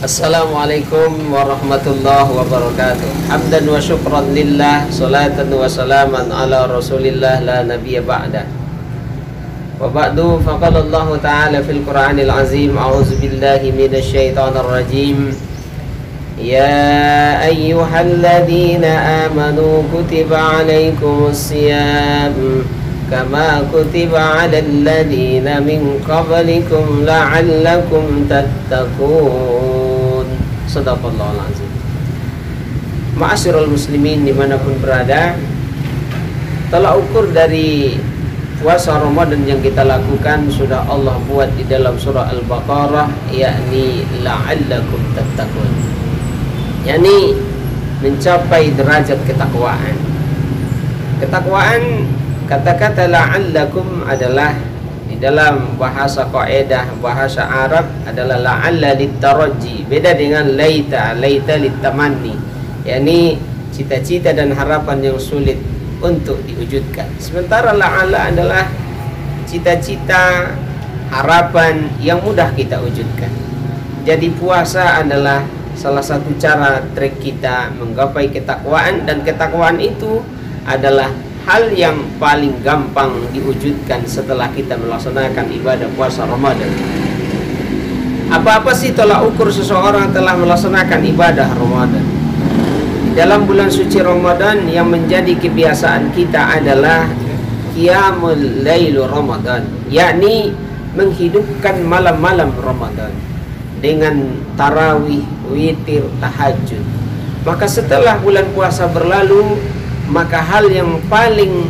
Assalamualaikum warahmatullahi wabarakatuh. Hamdan wa syukran lillah, salatan wa salaman ala rasulillah la nabiyya ba'da. Wa ba'du, faqala Allah ta'ala fil Qur'anil azim, a'udzu billahi minasy syaithanir rajim. Ya ayyuhalladzina amanu kutiba 'alaikumus siyam kama kutiba 'alal ladzina min qablikum la'allakum tattaqun. Shadaqallahul azim. Ma'asyiral muslimin dimanapun berada, tolak ukur dari puasa Ramadan yang kita lakukan sudah Allah buat di dalam surah Al-Baqarah, yakni la'allakum tattaqun, yakni mencapai derajat ketakwaan. Ketakwaan, kata-kata la'allakum adalah di dalam bahasa kaidah bahasa Arab adalah la'alla littaraji, beda dengan laita littamanni, yakni cita-cita dan harapan yang sulit untuk diwujudkan. Sementara la'alla adalah cita-cita harapan yang mudah kita wujudkan. Jadi puasa adalah salah satu cara trik kita menggapai ketakwaan, dan ketakwaan itu adalah hal yang paling gampang diwujudkan setelah kita melaksanakan ibadah puasa Ramadan. Apa-apa sih tolak ukur seseorang telah melaksanakan ibadah Ramadan? Dalam bulan suci Ramadan yang menjadi kebiasaan kita adalah qiyamul lail Ramadan, yakni menghidupkan malam-malam Ramadan dengan tarawih, witir, tahajud. Maka setelah bulan puasa berlalu, maka hal yang paling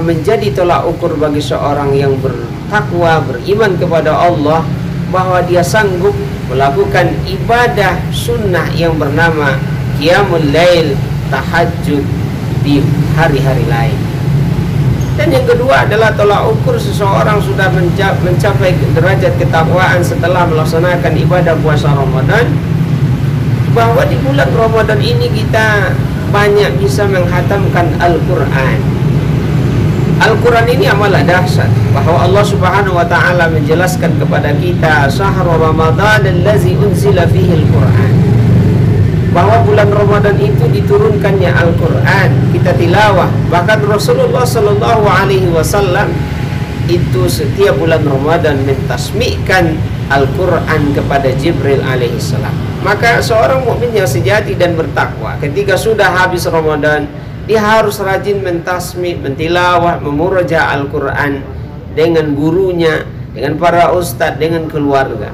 menjadi tolak ukur bagi seorang yang bertakwa, beriman kepada Allah, bahwa dia sanggup melakukan ibadah sunnah yang bernama qiyamul lail, tahajud di hari-hari lain. Dan yang kedua adalah tolak ukur seseorang sudah mencapai derajat ketakwaan setelah melaksanakan ibadah puasa Ramadan, bahwa di bulan Ramadan ini kita banyak bisa menghatamkan Al-Quran. Al-Quran ini amalah dahsyat, bahwa Allah Subhanahu wa ta'ala menjelaskan kepada kita syahrul Ramadan allazi unzila fihi Al-Quran, bahwa bulan Ramadan itu diturunkannya Al-Quran, kita tilawah. Bahkan Rasulullah sallallahu alaihi wasallam itu setiap bulan Ramadan mentasmi'kan Al-Quran kepada Jibril alaihissalam. Maka seorang mukmin yang sejati dan bertakwa, ketika sudah habis Ramadan, dia harus rajin mentasmi, mentilawah, memuraja Al-Quran dengan gurunya, dengan para ustadz, dengan keluarga.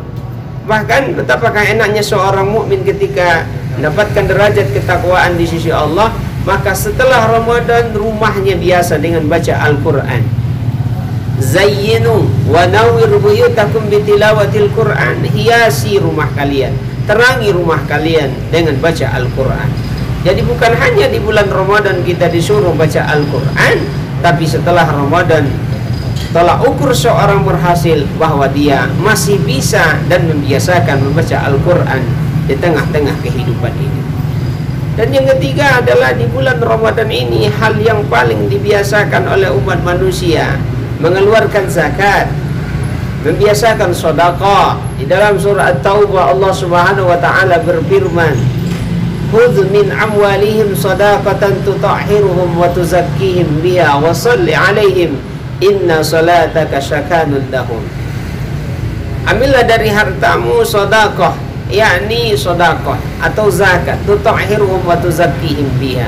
Bahkan betapakah enaknya seorang mukmin ketika mendapatkan derajat ketakwaan di sisi Allah, maka setelah Ramadan rumahnya biasa dengan baca Al-Quran. Zayyinu wa nawwir buyutakum bitilawatil Quran, hiasi rumah kalian, terangi rumah kalian dengan baca Al-Quran. Jadi bukan hanya di bulan Ramadan kita disuruh baca Al-Quran, tapi setelah Ramadan tolak ukur seorang berhasil bahwa dia masih bisa dan membiasakan membaca Al-Quran di tengah-tengah kehidupan ini. Dan yang ketiga adalah di bulan Ramadan ini hal yang paling dibiasakan oleh umat manusia, mengeluarkan zakat, membiasakan sedekah. Di dalam surah At-Taubah Allah Subhanahu wa ta'ala berfirman, "Khudh min amwalihim shadaqatan tutahhiruhum wa tuzakkihim biha wa shalli 'alaihim inna salataka syakanun lahum." Ambillah dari hartamu sedekah, yakni sedekah atau zakat, tutahhiruhum wa tuzakkihim biha,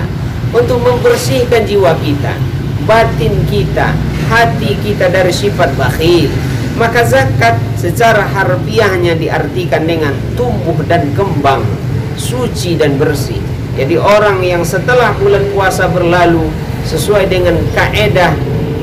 untuk membersihkan jiwa kita, batin kita, hati kita dari sifat bakhil. Maka zakat secara harfiahnya diartikan dengan tumbuh dan kembang, suci dan bersih. Jadi orang yang setelah bulan puasa berlalu, sesuai dengan kaedah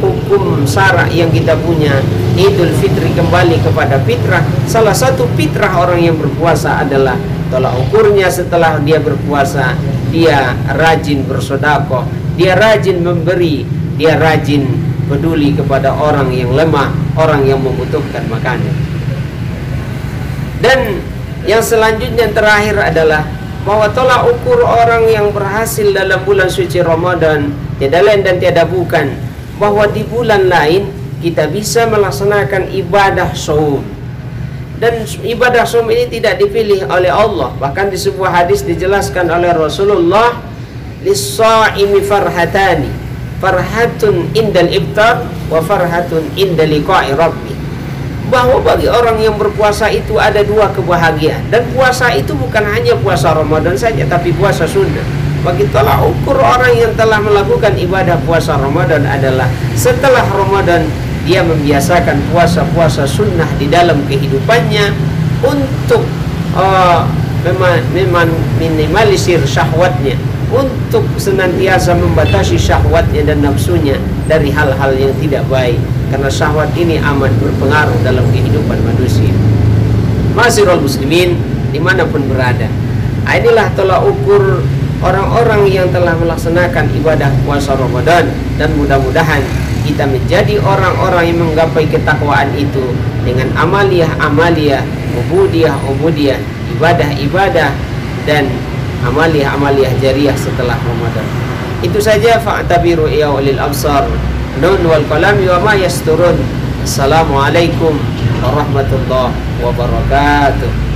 hukum syara yang kita punya, Idul Fitri kembali kepada fitrah. Salah satu fitrah orang yang berpuasa adalah tolak ukurnya setelah dia berpuasa, dia rajin bersedekah, dia rajin memberi, dia rajin peduli kepada orang yang lemah, orang yang membutuhkan makanan. Dan yang selanjutnya terakhir adalah bahwa tolak ukur orang yang berhasil dalam bulan suci Ramadan tiada lain dan tiada bukan bahwa di bulan lain kita bisa melaksanakan ibadah saum. Dan ibadah saum ini tidak dipilih oleh Allah. Bahkan di sebuah hadis dijelaskan oleh Rasulullah, lis-shaimi farhatani, farhatun indal iftar wa farhatun indal liqa'i rabbi. Bahwa bagi orang yang berpuasa itu ada dua kebahagiaan. Dan puasa itu bukan hanya puasa Ramadan saja, tapi puasa sunnah. Bagi tolak ukur orang yang telah melakukan ibadah puasa Ramadan adalah setelah Ramadan dia membiasakan puasa-puasa sunnah di dalam kehidupannya untuk minimalisir syahwatnya, untuk senantiasa membatasi syahwatnya dan nafsunya dari hal-hal yang tidak baik, karena syahwat ini amat berpengaruh dalam kehidupan manusia. Ma'asyiral muslimin dimanapun berada, inilah tolak ukur orang-orang yang telah melaksanakan ibadah puasa Ramadan, dan mudah-mudahan kita menjadi orang-orang yang menggapai ketakwaan itu dengan amaliyah-amaliyah, ubudiyah-ubudiyah, ibadah-ibadah, dan amaliyah-amaliyah jariyah setelah Ramadan. Itu saja. Fa'tabiru ya ulil absar. Nun wal qalami wa ma yasturun. Assalamualaikum warahmatullahi wabarakatuh.